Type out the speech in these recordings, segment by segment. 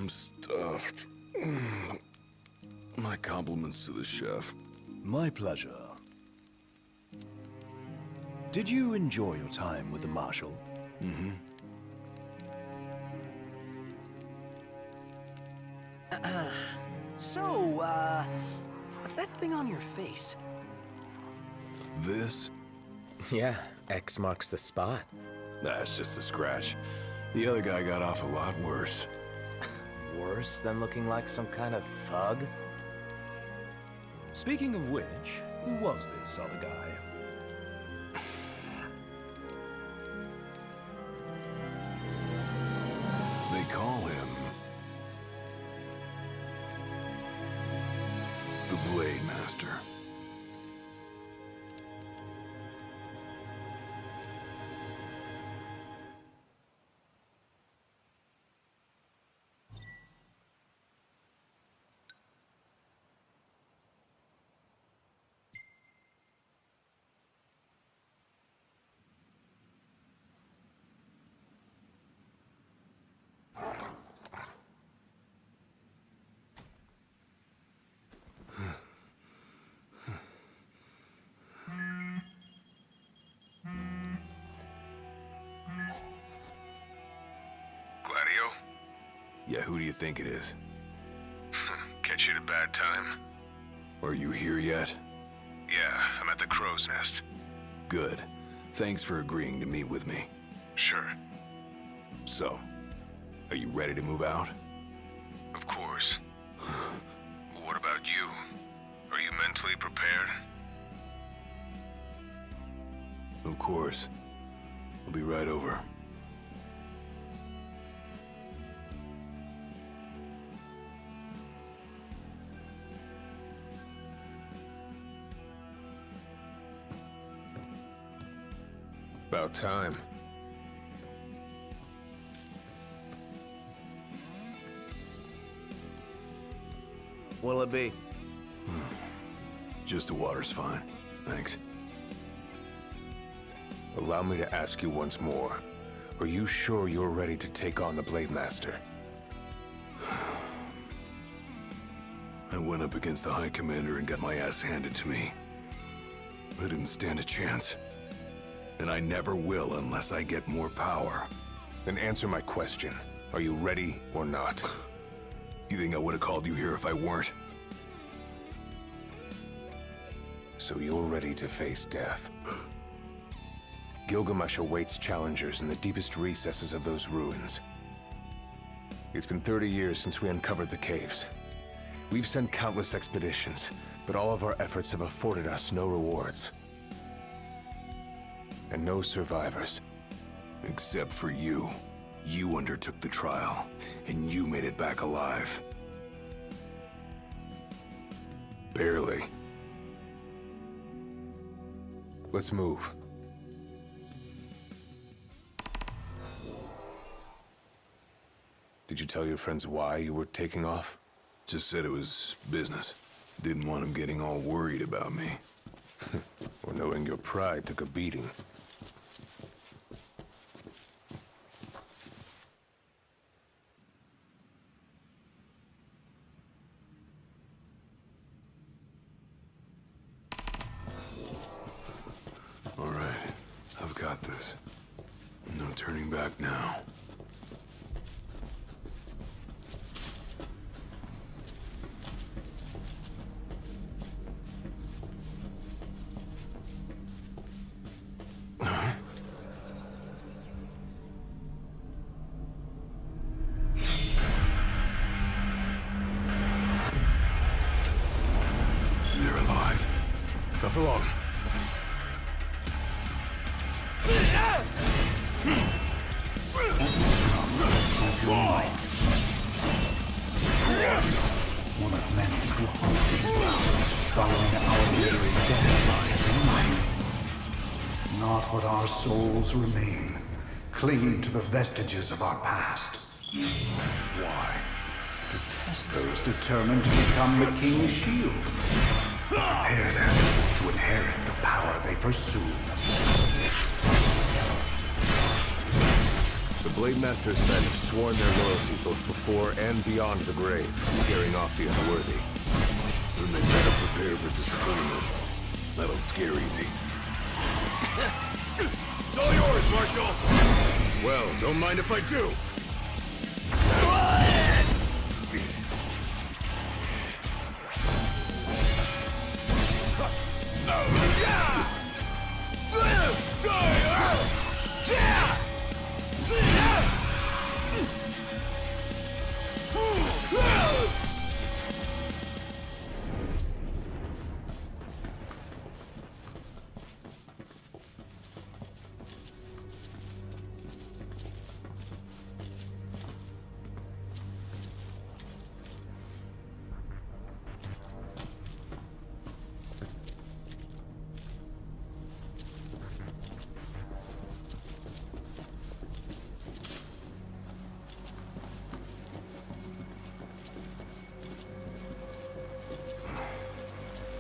I'm stuffed. My compliments to the chef. My pleasure. Did you enjoy your time with the Marshal? Mm-hmm. So, what's that thing on your face? This? Yeah, X marks the spot. That's just a scratch. The other guy got off a lot worse. Worse than looking like some kind of thug? Speaking of which, who was this other guy? They call him... the Blade Master. Gladio? Yeah, who do you think it is? Catch you at a bad time? Are you here yet? Yeah, I'm at the Crow's Nest. Good. Thanks for agreeing to meet with me. Sure. So, are you ready to move out? Of course. What about you? Are you mentally prepared? Of course. I'll be right over. About time. What'll it be? Just the water's fine. Thanks. Allow me to ask you once more. Are you sure you're ready to take on the Blade Master? I went up against the High Commander and got my ass handed to me. I didn't stand a chance. And I never will unless I get more power. Then answer my question. Are you ready or not? You think I would have called you here if I weren't? So you're ready to face death. Gilgamesh awaits challengers in the deepest recesses of those ruins. It's been 30 years since we uncovered the caves. We've sent countless expeditions, but all of our efforts have afforded us no rewards. And no survivors. Except for you. You undertook the trial, and you made it back alive. Barely. Let's move. Did you tell your friends why you were taking off? Just said it was business. Didn't want them getting all worried about me. Or knowing your pride took a beating. All right, I've got this. No turning back now. They're alive. Not for long. One of many who haunt these grounds, following our weary dead in life. Not what our souls remain, clinging to the vestiges of our past. Why? To test those determined to become the King's shield. Prepare them to inherit the power they pursue. The Blade Master's men have sworn their loyalty both before and beyond the grave, scaring off the unworthy. Then they better prepare for disappointment. That'll scare easy. It's all yours, Marshal! Well, don't mind if I do!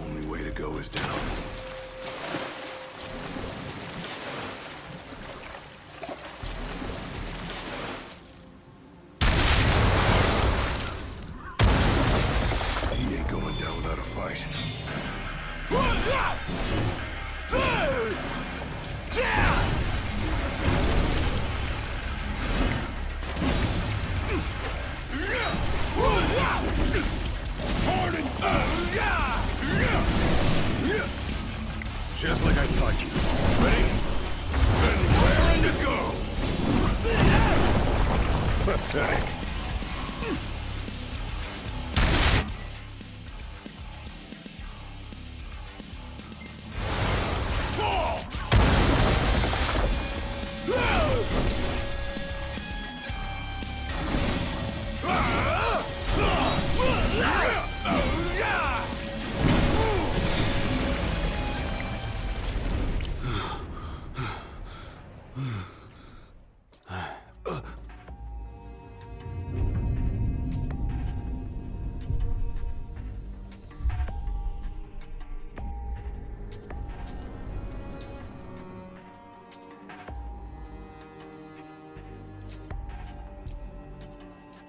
Only way to go is down. He ain't going down without a fight. Just like I taught you. Ready? Then raring to go! Pathetic.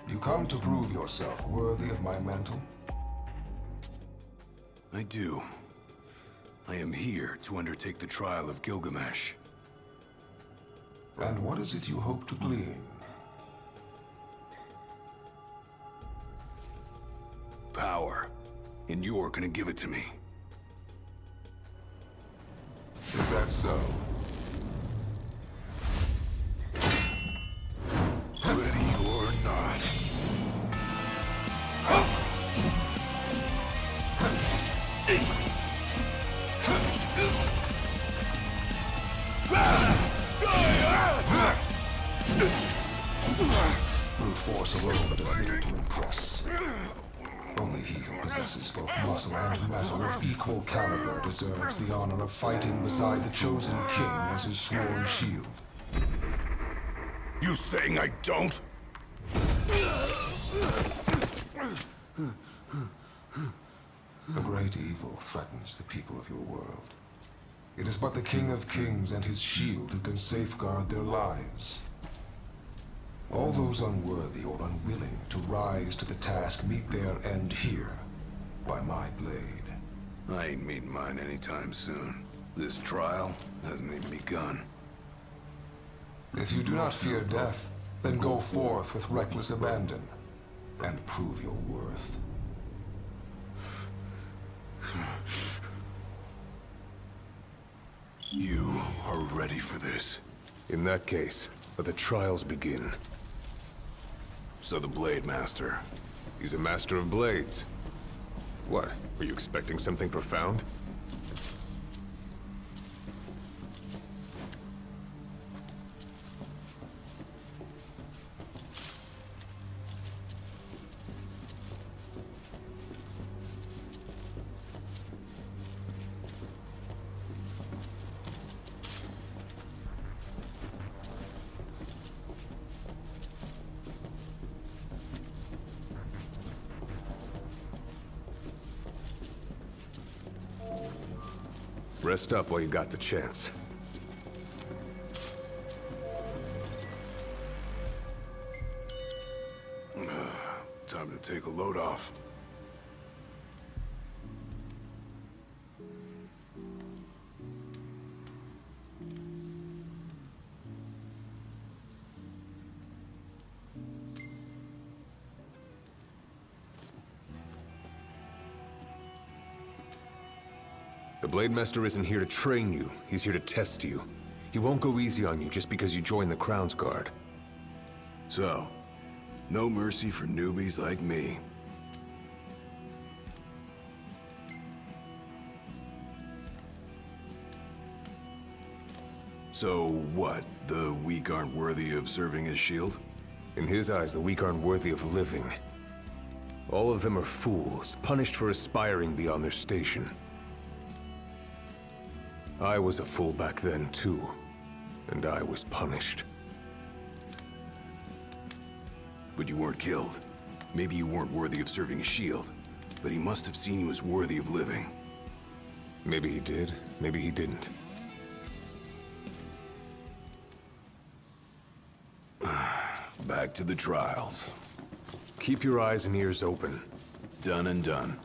You come to prove yourself worthy of my mantle? I do. I am here to undertake the trial of Gilgamesh. And what is it you hope to glean? Power. And you're gonna give it to me. Is that so? Ready or not. Brute force alone does little to impress. Only he who possesses both muscle and metal of equal caliber deserves the honor of fighting beside the chosen king as his sworn shield. You saying I don't? A great evil threatens the people of your world. It is but the King of Kings and his shield who can safeguard their lives. All those unworthy or unwilling to rise to the task meet their end here, by my blade. I ain't meeting mine anytime soon. This trial hasn't even begun. If you do not fear death, then go forth with reckless abandon, and prove your worth. You are ready for this. In that case, let the trials begin. So the Blade Master. He's a master of blades. What, were you expecting something profound? Rest up while you got the chance. take a load off. The Blade Master isn't here to train you. He's here to test you. He won't go easy on you just because you join the Crown's Guard. So, no mercy for newbies like me. So what? The weak aren't worthy of serving as shield? In his eyes, the weak aren't worthy of living. All of them are fools, punished for aspiring beyond their station. I was a fool back then, too. And I was punished. But you weren't killed. Maybe you weren't worthy of serving as shield. But he must have seen you as worthy of living. Maybe he did, maybe he didn't. Back to the trials. Keep your eyes and ears open. Done and done.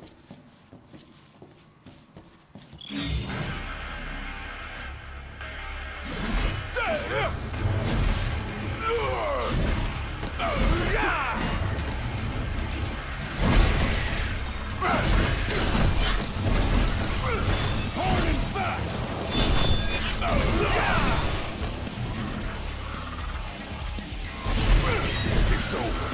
It's over.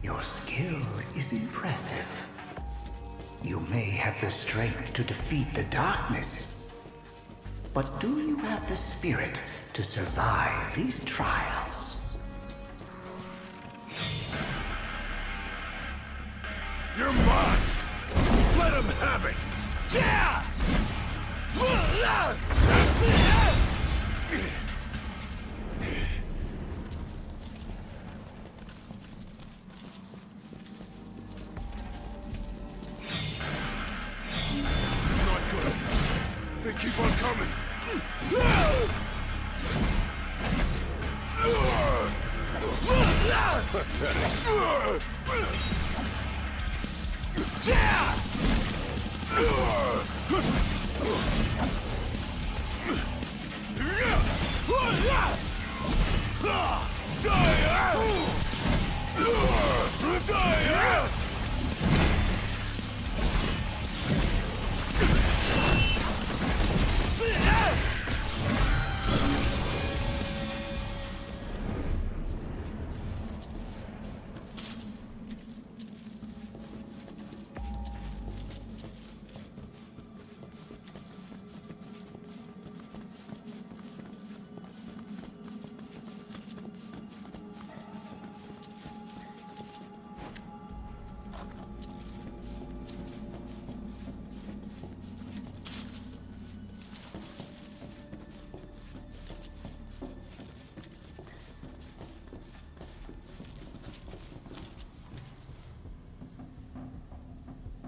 Your skill is impressive. You may have the strength to defeat the darkness, but do you have the spirit to survive these trials? You're mine! Let him have it! Not good. They keep on coming.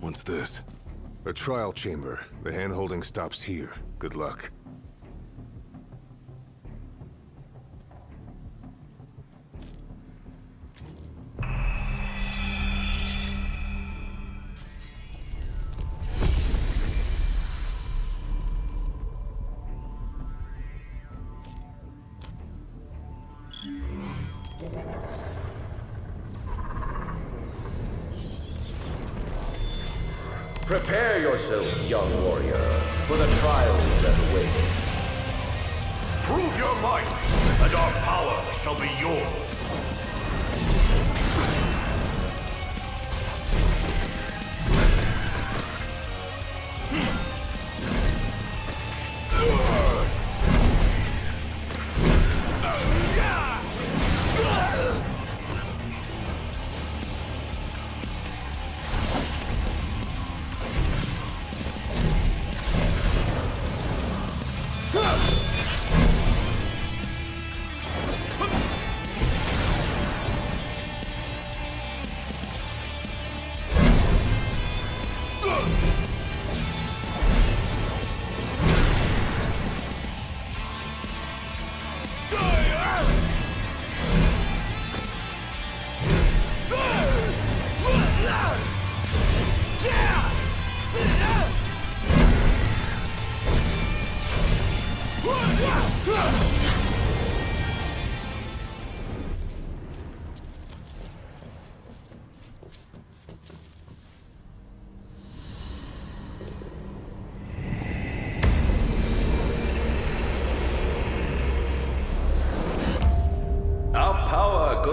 What's this? A trial chamber. The hand-holding stops here. Good luck. Prepare yourself, young warrior, for the trials that await. Prove your might, and our power shall be yours.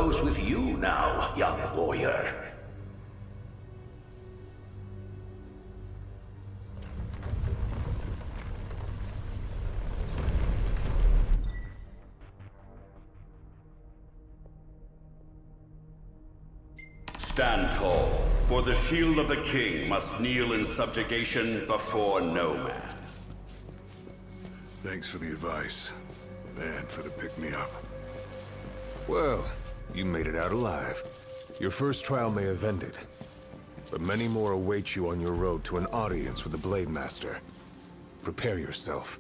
goes with you now, young warrior? Stand tall, for the shield of the king must kneel in subjugation before no man. Thanks for the advice, and for the pick-me-up. Well, you made it out alive. Your first trial may have ended, but many more await you on your road to an audience with the Blade Master. Prepare yourself.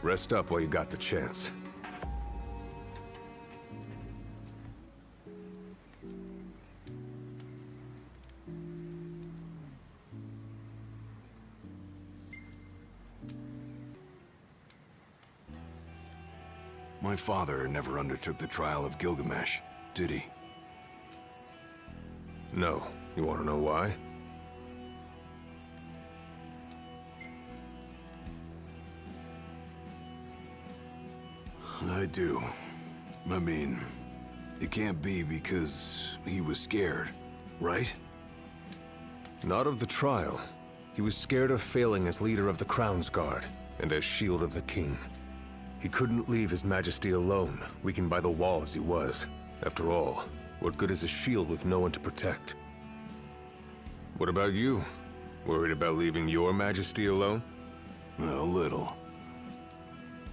Rest up while you got the chance. My father never undertook the trial of Gilgamesh, did he? No. You want to know why? I do. I mean, it can't be because he was scared, right? Not of the trial. He was scared of failing as leader of the Crown's Guard, and as Shield of the King. He couldn't leave His Majesty alone, weakened by the wall as he was. After all, what good is a shield with no one to protect? What about you? Worried about leaving your Majesty alone? A little.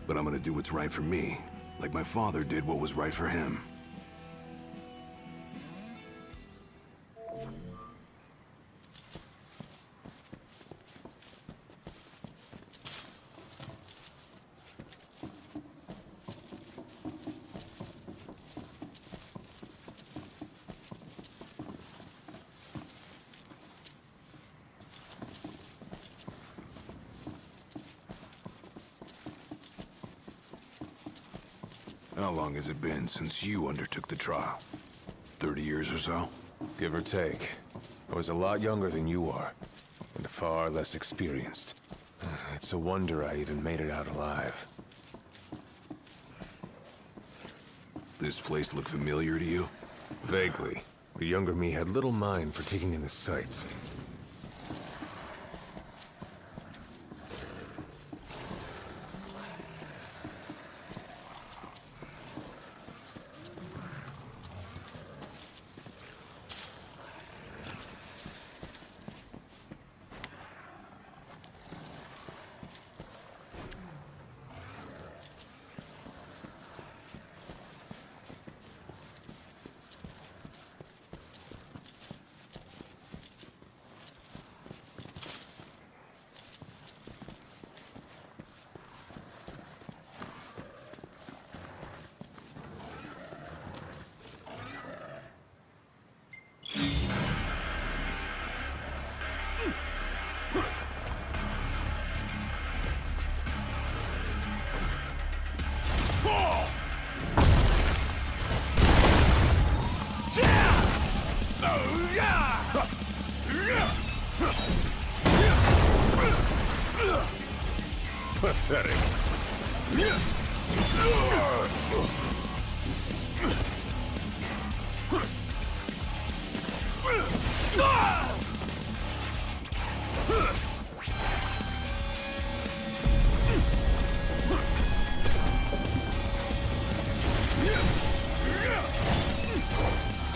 But I'm gonna do what's right for me, like my father did what was right for him. How long has it been since you undertook the trial? 30 years or so? Give or take. I was a lot younger than you are, and far less experienced. It's a wonder I even made it out alive. This place look familiar to you? Vaguely. The younger me had little mind for taking in the sights. Pathetic.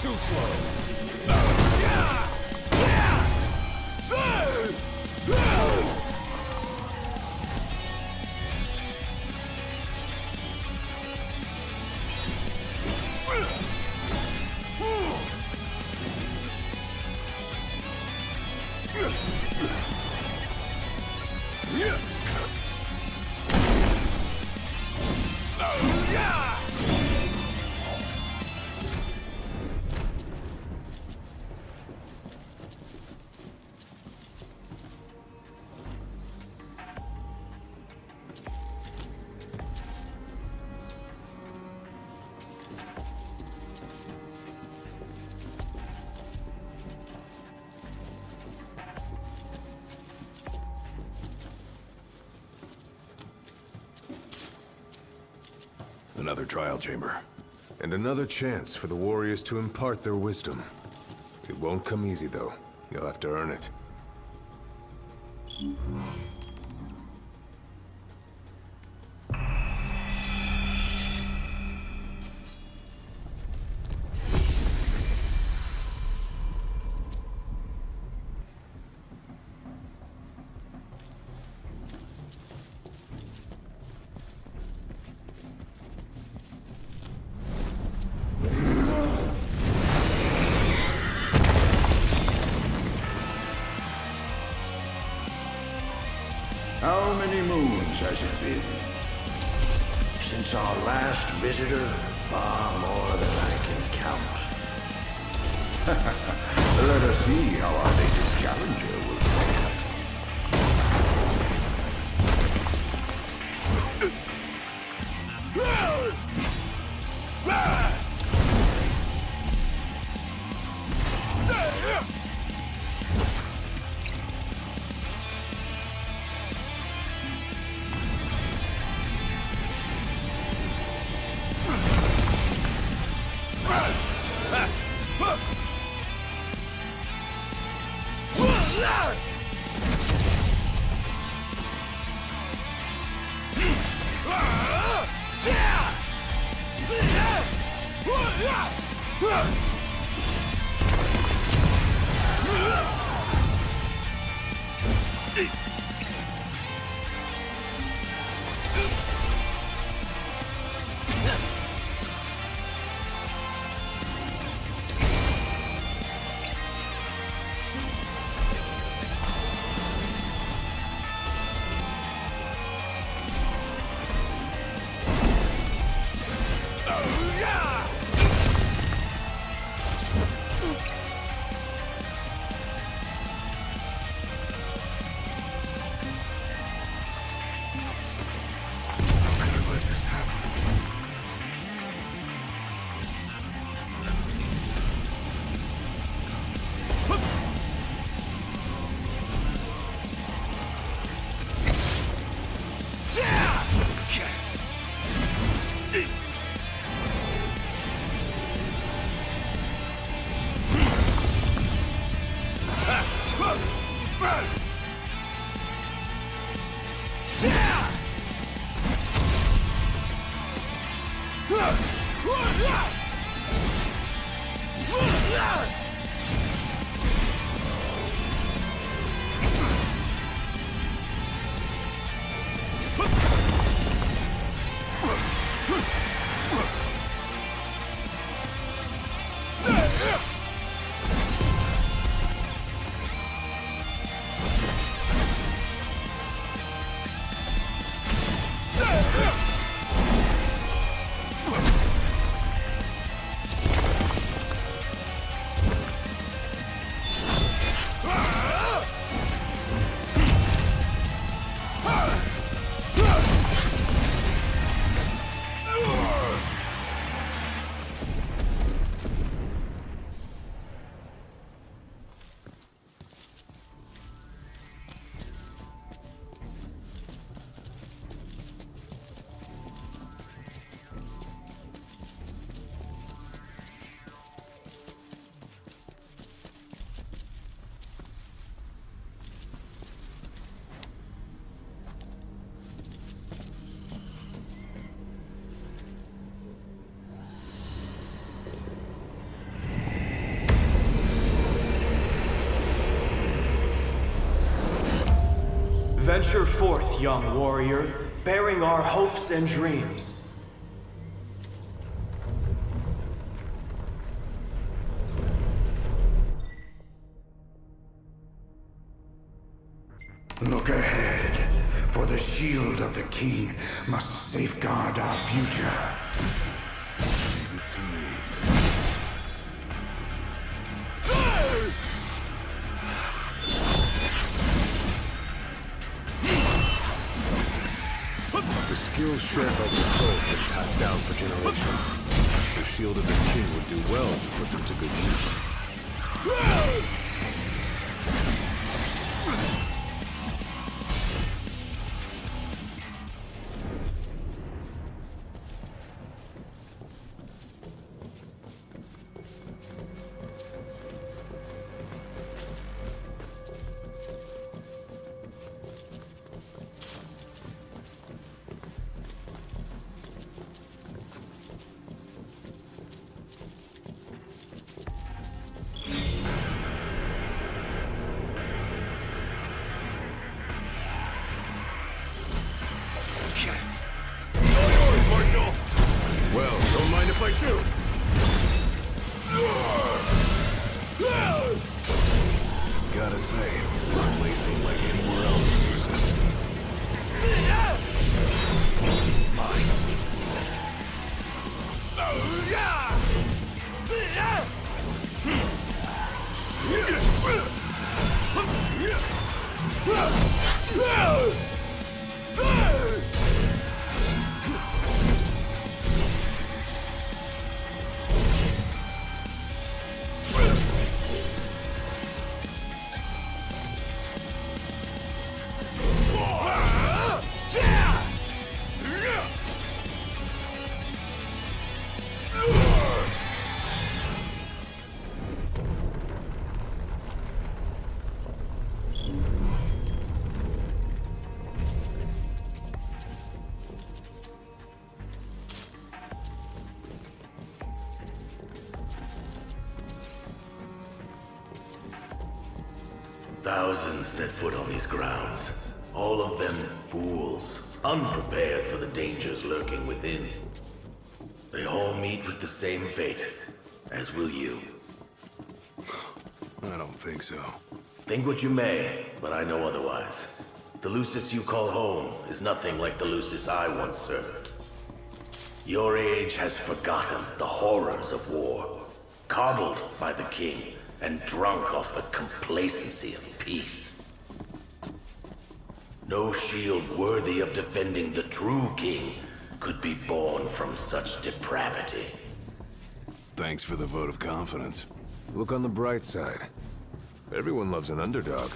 Too slow. another trial chamber. And another chance for the warriors to impart their wisdom. It won't come easy, though. You'll have to earn it. How many moons has it been? Since our last visitor, far more than I can count. Let us see how our latest challenger will fare. Venture forth, young warrior, bearing our hopes and dreams. Look ahead, for the shield of the king must safeguard our future. Leave it to me. The skills shared by the souls have passed down for generations. The shield of the king would do well to put them to good use. if I do! Gotta say, this place ain't like anywhere else in Lucis. Mine. Thousands set foot on these grounds. All of them fools, unprepared for the dangers lurking within. They all meet with the same fate, as will you. I don't think so. Think what you may, but I know otherwise. The Lucis you call home is nothing like the Lucis I once served. Your age has forgotten the horrors of war, coddled by the king, and drunk off the complacency of peace. No shield worthy of defending the true king could be born from such depravity. Thanks for the vote of confidence. Look on the bright side. Everyone loves an underdog.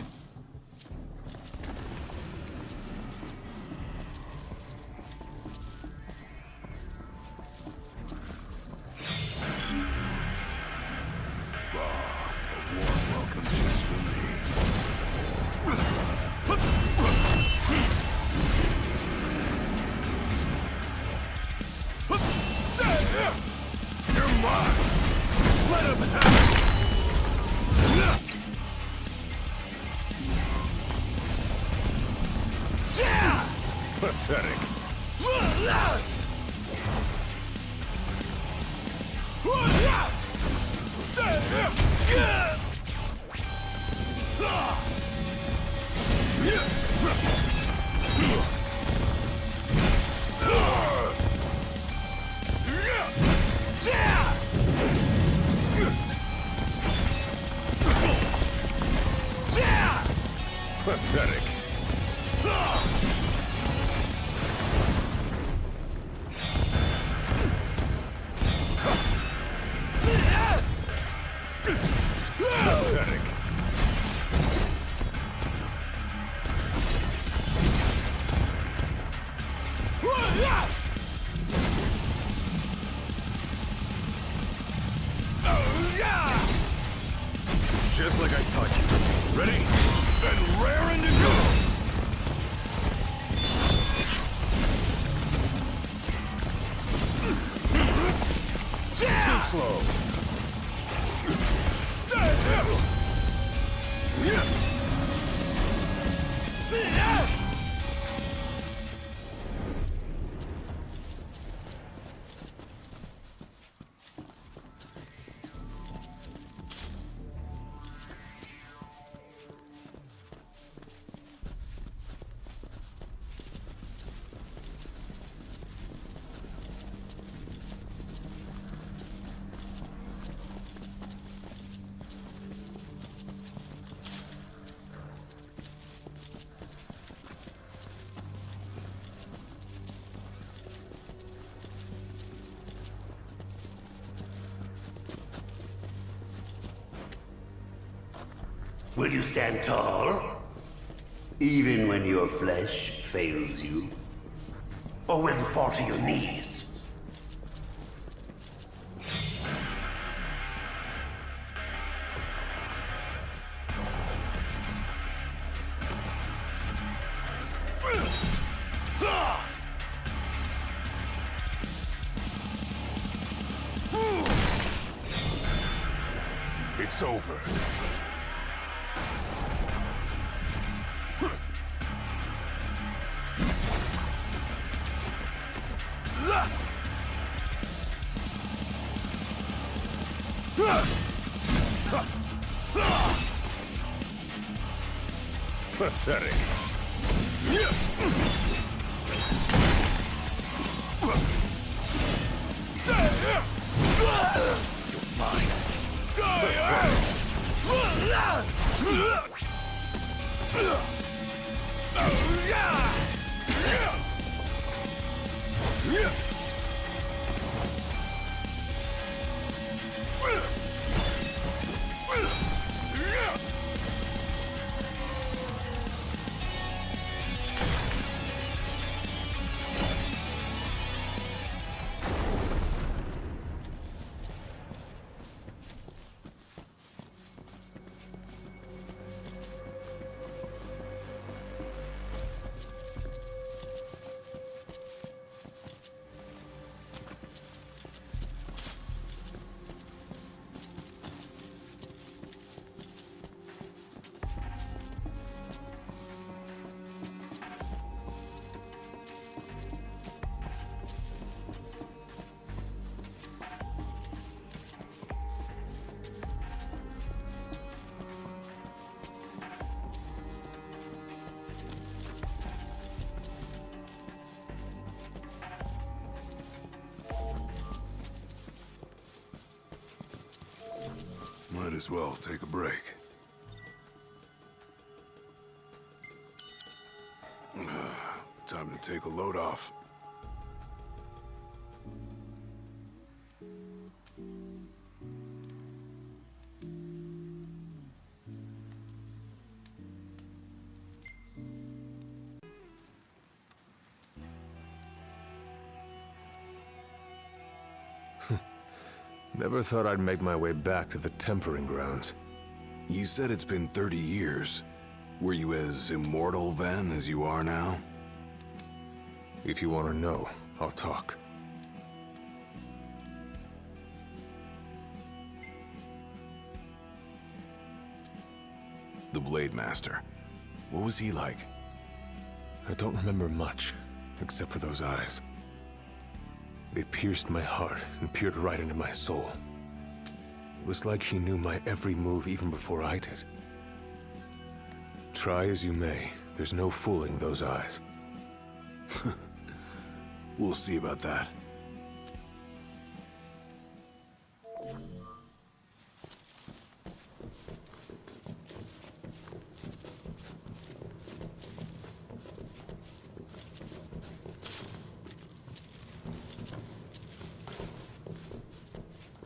A warm welcome just for me. You're mine! Let him have it! Pathetic. Pathetic. Pathetic. Just like I taught you. Ready? And raring to go! Too slow. Will you stand tall? Even when your flesh fails you? Or will you fall to your knees? It's over. Pathetic. Might as well take a break. Time to take a load off. Never thought I'd make my way back to the tempering grounds. You said it's been 30 years. Were you as immortal then as you are now? If you want to know, I'll talk. The Blade Master. What was he like? I don't remember much, except for those eyes. They pierced my heart and peered right into my soul. It was like he knew my every move even before I did. Try as you may, there's no fooling those eyes. We'll see about that.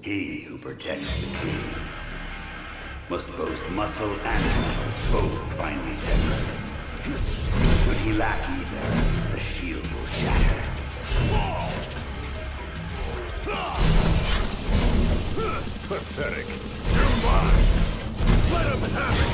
He who protects the king must boast muscle and metal, both finely tempered. Should he lack either, the shield will shatter. Pathetic. You're mine! Let him have it!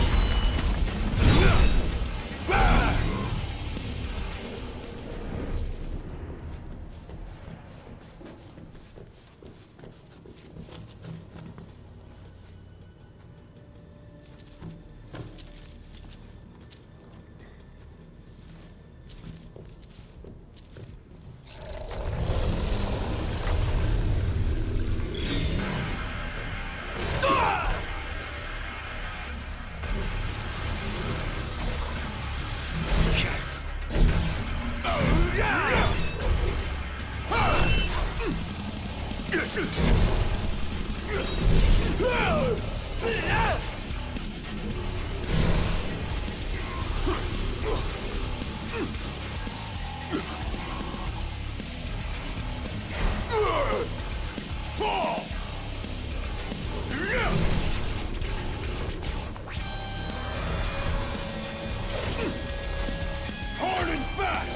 Hard and fast!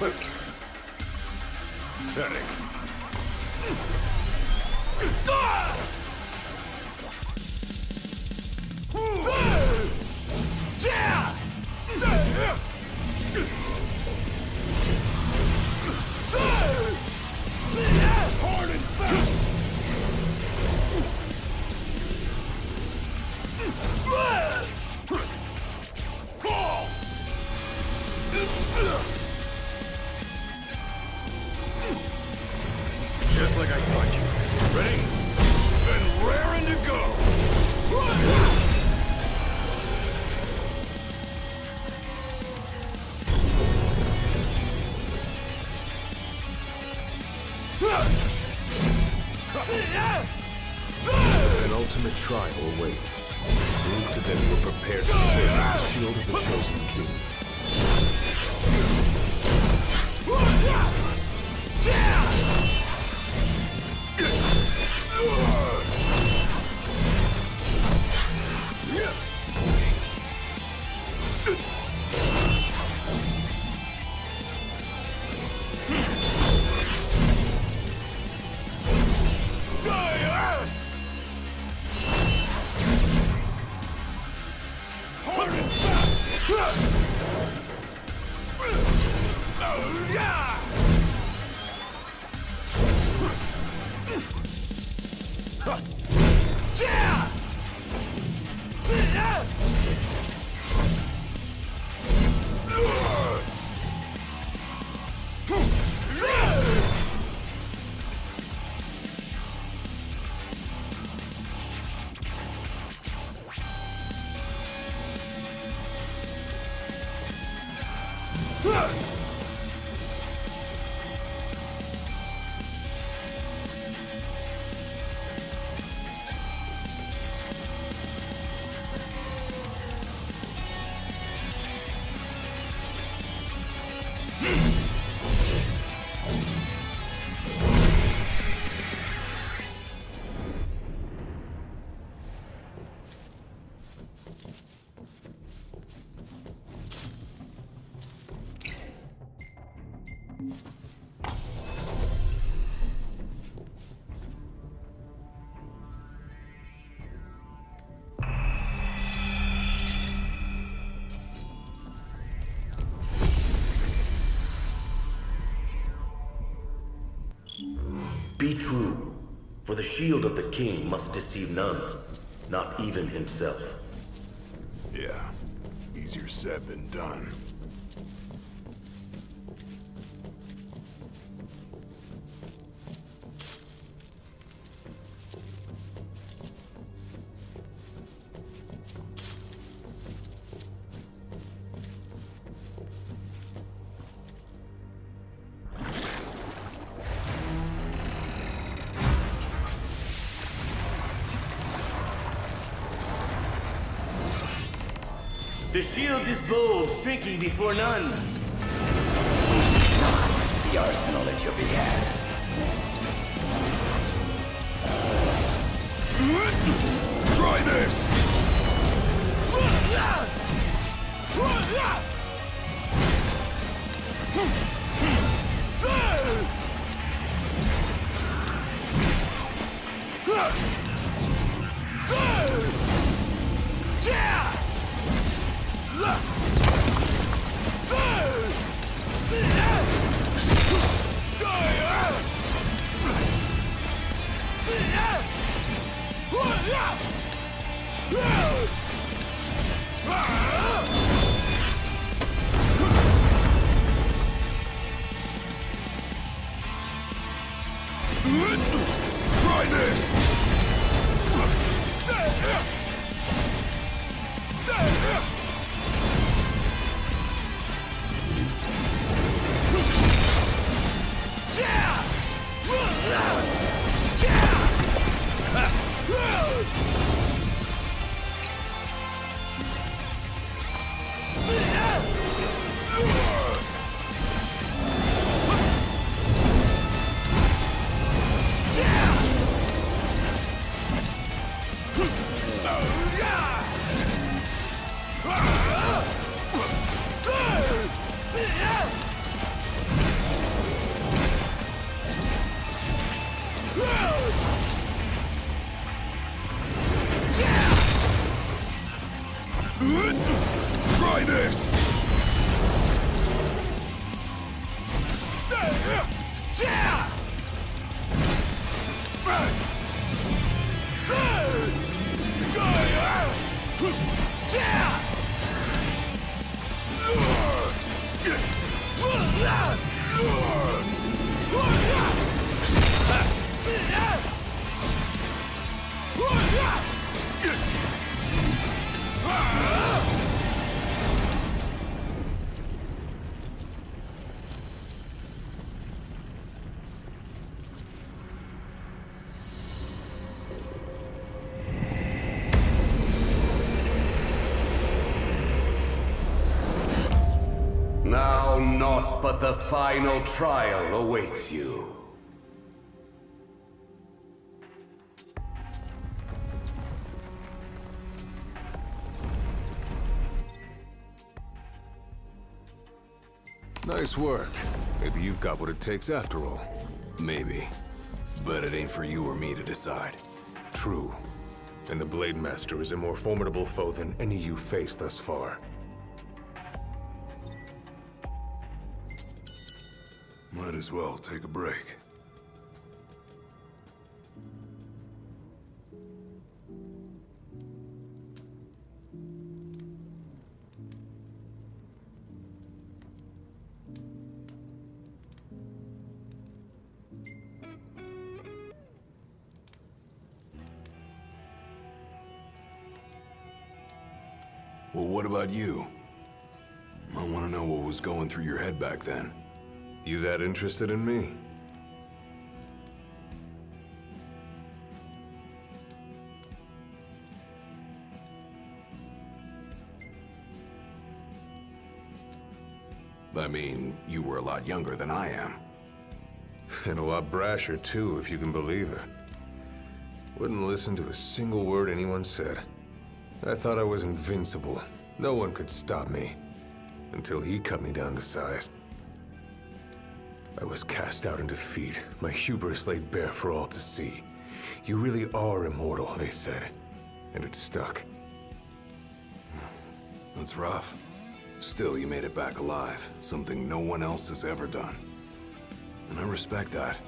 Pathetic. Hard and fast! Just like I taught you. Ready? And raring to go! An ultimate trial awaits. Prove to them you are prepared to serve as the shield of the chosen king. Hard and fast! Be true, for the shield of the king must deceive none, not even himself. Yeah, easier said than done. The shield is bold, shrinking before none. The arsenal at your behest. Try this! Try this! Try this! Now naught but the final trial awaits you. Nice work. Maybe you've got what it takes after all. Maybe. But it ain't for you or me to decide. True. And the Blade Master is a more formidable foe than any you've faced thus far. Might as well take a break. Well, what about you? I want to know what was going through your head back then. You that interested in me? I mean, you were a lot younger than I am. And a lot brasher, too, if you can believe it. Wouldn't listen to a single word anyone said. I thought I was invincible. No one could stop me. Until he cut me down to size. I was cast out in defeat, my hubris laid bare for all to see. You really are immortal, they said. And it stuck. That's rough. Still, you made it back alive. Something no one else has ever done. And I respect that.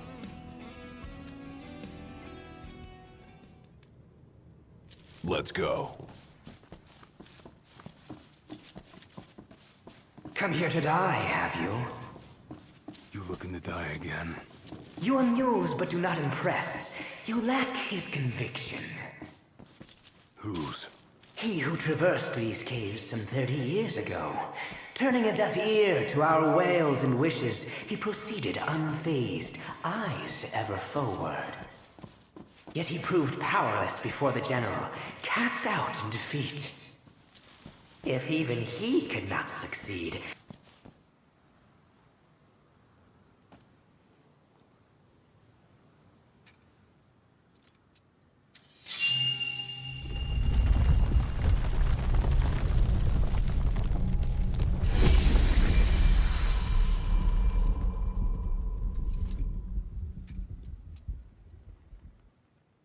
Let's go. Come here to die, have you? You looking to die again? You amuse but do not impress. You lack his conviction. Whose? He who traversed these caves some 30 years ago. Turning a deaf ear to our wails and wishes, he proceeded unfazed, eyes ever forward. Yet he proved powerless before the general, cast out in defeat. If even he could not succeed,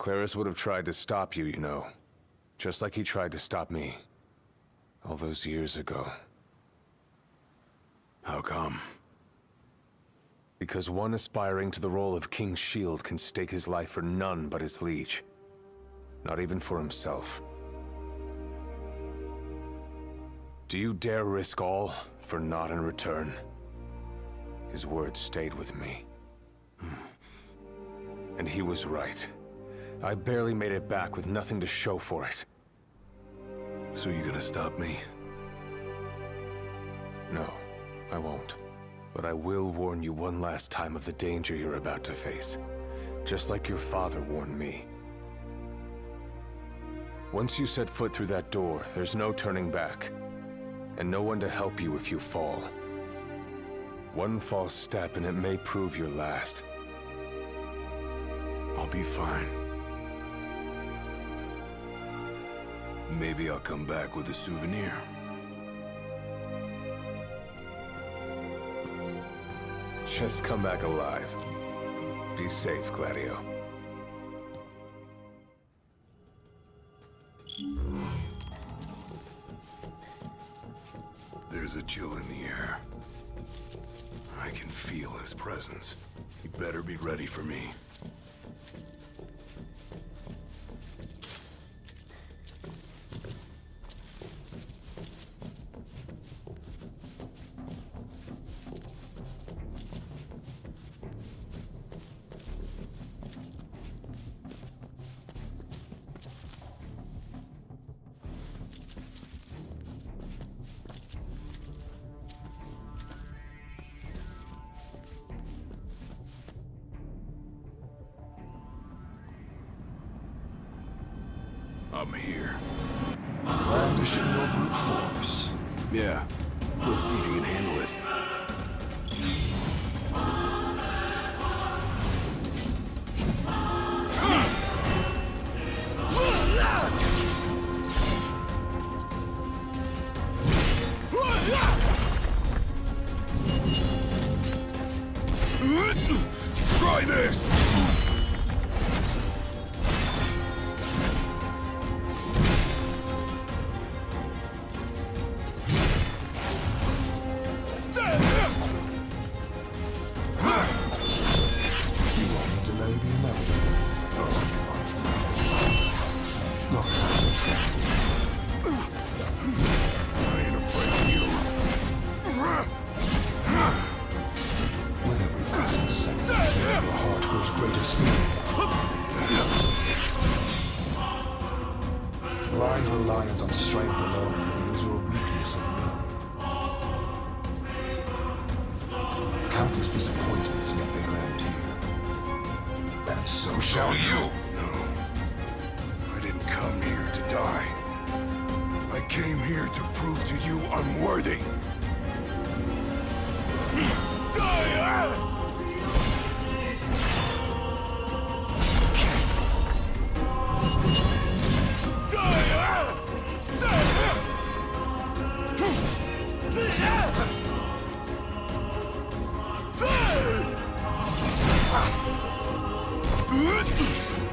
Clarus would have tried to stop you, you know. Just like he tried to stop me. All those years ago. How come? Because one aspiring to the role of King's Shield can stake his life for none but his liege. Not even for himself. Do you dare risk all for naught in return? His words stayed with me. And he was right. I barely made it back with nothing to show for it. So you gonna stop me? No, I won't. But I will warn you one last time of the danger you're about to face. Just like your father warned me. Once you set foot through that door, there's no turning back. And no one to help you if you fall. One false step and it may prove your last. I'll be fine. Maybe I'll come back with a souvenir. Just come back alive. Be safe, Gladio. There's a chill in the air. I can feel his presence. He better be ready for me. I'm here. Brandishing your brute force. Yeah. Let's see if you can handle it. Try this! Blind reliance on strength alone reveals your weakness of will. Countless disappointments make their end here. And so shall you! No. I didn't come here to die. I came here to prove to you I'm worthy. Die!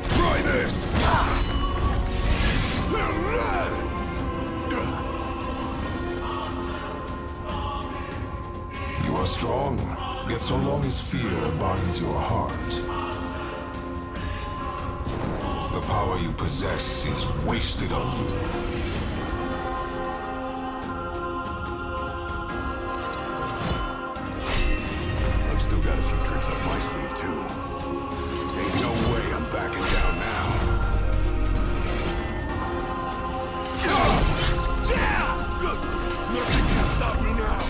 Try this! You are strong, yet so long as fear binds your heart, the power you possess is wasted on you. I've still got a few tricks up my sleeve, too. Ain't no way I'm backing down now. Nothing can stop me now.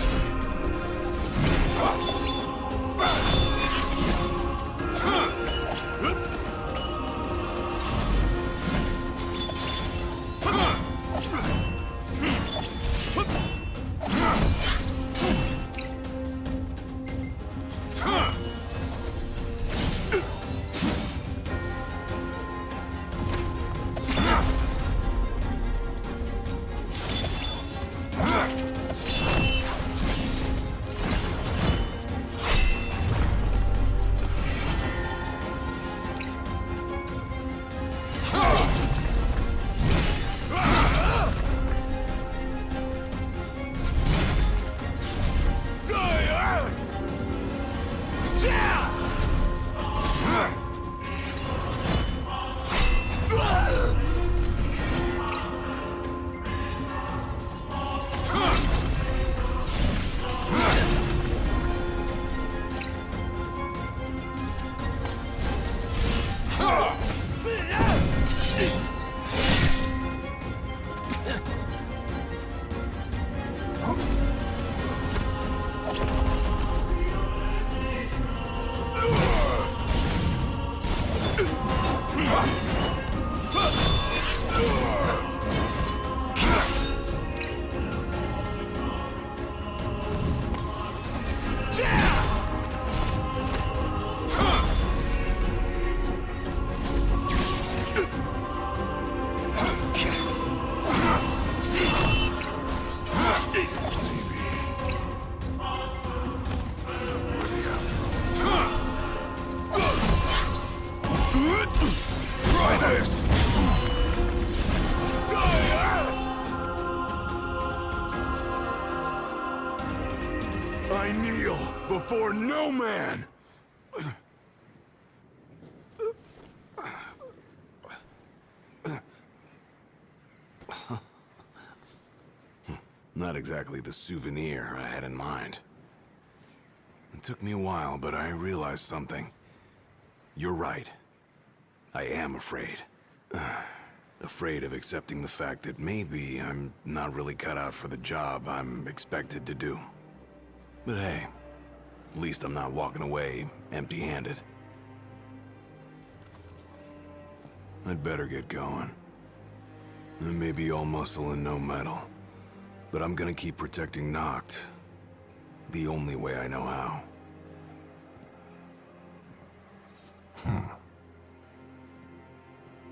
I kneel before no man! Not exactly the souvenir I had in mind. It took me a while, but I realized something. You're right. I am afraid. Afraid of accepting the fact that maybe I'm not really cut out for the job I'm expected to do. But hey, at least I'm not walking away empty-handed. I'd better get going. I may be all muscle and no metal, but I'm gonna keep protecting Noct the only way I know how.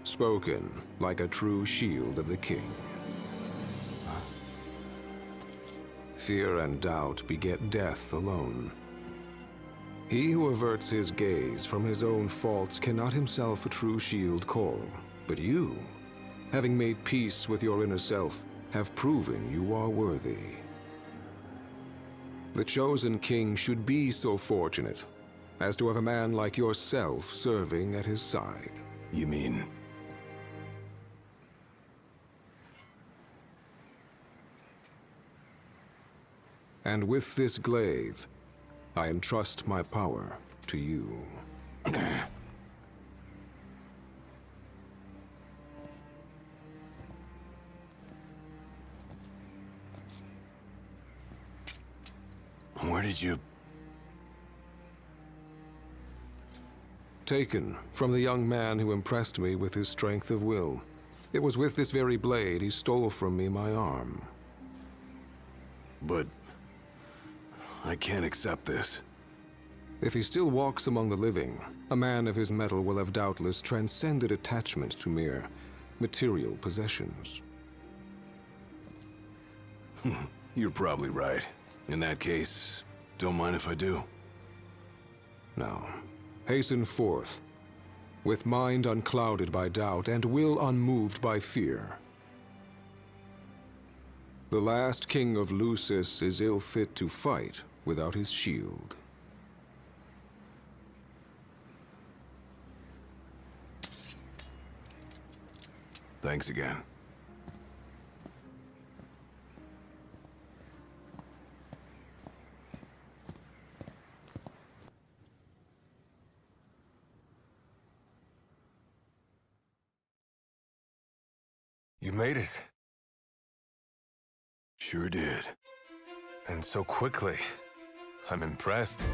Spoken like a true shield of the king. Fear and doubt beget death alone. He who averts his gaze from his own faults cannot himself a true shield call. But you, having made peace with your inner self, have proven you are worthy. The chosen king should be so fortunate as to have a man like yourself serving at his side. You mean... And with this glaive, I entrust my power to you. Where did you... Taken from the young man who impressed me with his strength of will. It was with this very blade he stole from me my arm. But... I can't accept this. If he still walks among the living, a man of his mettle will have doubtless transcended attachment to mere material possessions. You're probably right. In that case, don't mind if I do. Now, hasten forth, with mind unclouded by doubt and will unmoved by fear. The last king of Lucis is ill fit to fight without his shield. Thanks again. You made it. Sure did. And so quickly. I'm impressed.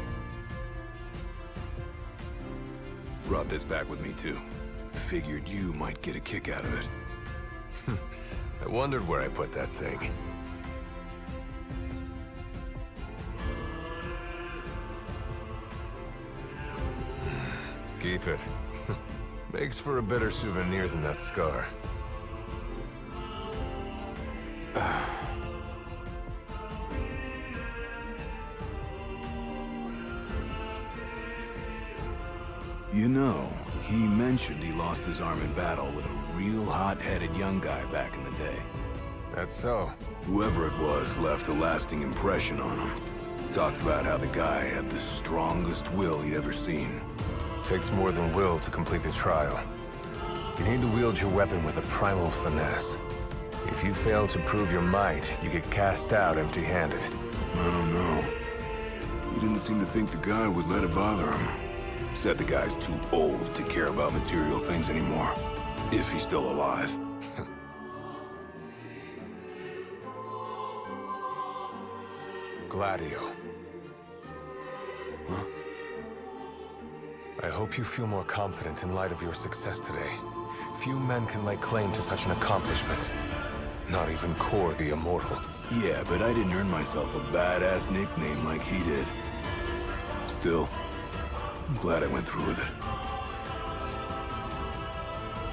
Brought this back with me, too. Figured you might get a kick out of it. I wondered where I put that thing. Keep it. Makes for a better souvenir than that scar. You know, he mentioned he lost his arm in battle with a real hot-headed young guy back in the day. That's so. Whoever it was left a lasting impression on him. Talked about how the guy had the strongest will he'd ever seen. Takes more than will to complete the trial. You need to wield your weapon with a primal finesse. If you fail to prove your might, you get cast out empty-handed. I don't know. He didn't seem to think the guy would let it bother him. Said the guy's too old to care about material things anymore. If he's still alive. Gladio. Huh? I hope you feel more confident in light of your success today. Few men can lay claim to such an accomplishment. Not even Kor the Immortal. Yeah, but I didn't earn myself a badass nickname like he did. Still, I'm glad I went through with it.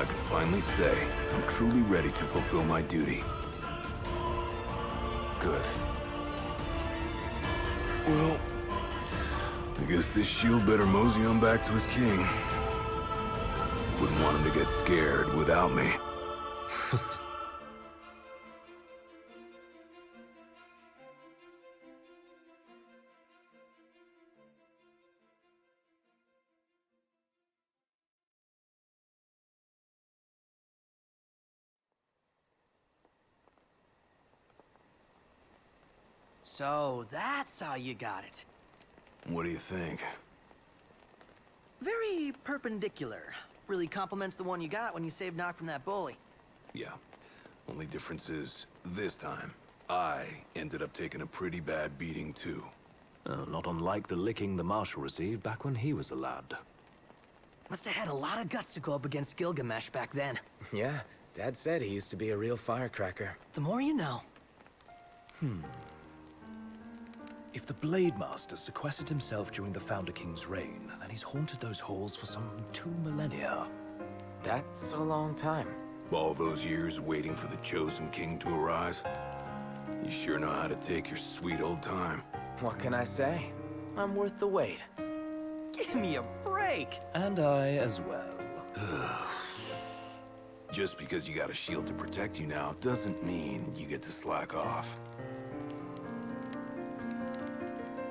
I can finally say I'm truly ready to fulfill my duty. Good. Well, I guess this shield better mosey on back to his king. Wouldn't want him to get scared without me. So that's how you got it. What do you think? Very perpendicular. Really complements the one you got when you saved Nock from that bully. Yeah. Only difference is, this time, I ended up taking a pretty bad beating too. Not unlike the licking the Marshal received back when he was a lad. Must have had a lot of guts to go up against Gilgamesh back then. Yeah, Dad said he used to be a real firecracker. The more you know. If the Blade Master sequestered himself during the Founder King's reign, then he's haunted those halls for some 2 millennia. That's a long time. All those years waiting for the chosen king to arise? You sure know how to take your sweet old time. What can I say? I'm worth the wait. Give me a break! And I as well. Just because you got a shield to protect you now doesn't mean you get to slack off.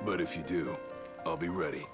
But if you do, I'll be ready.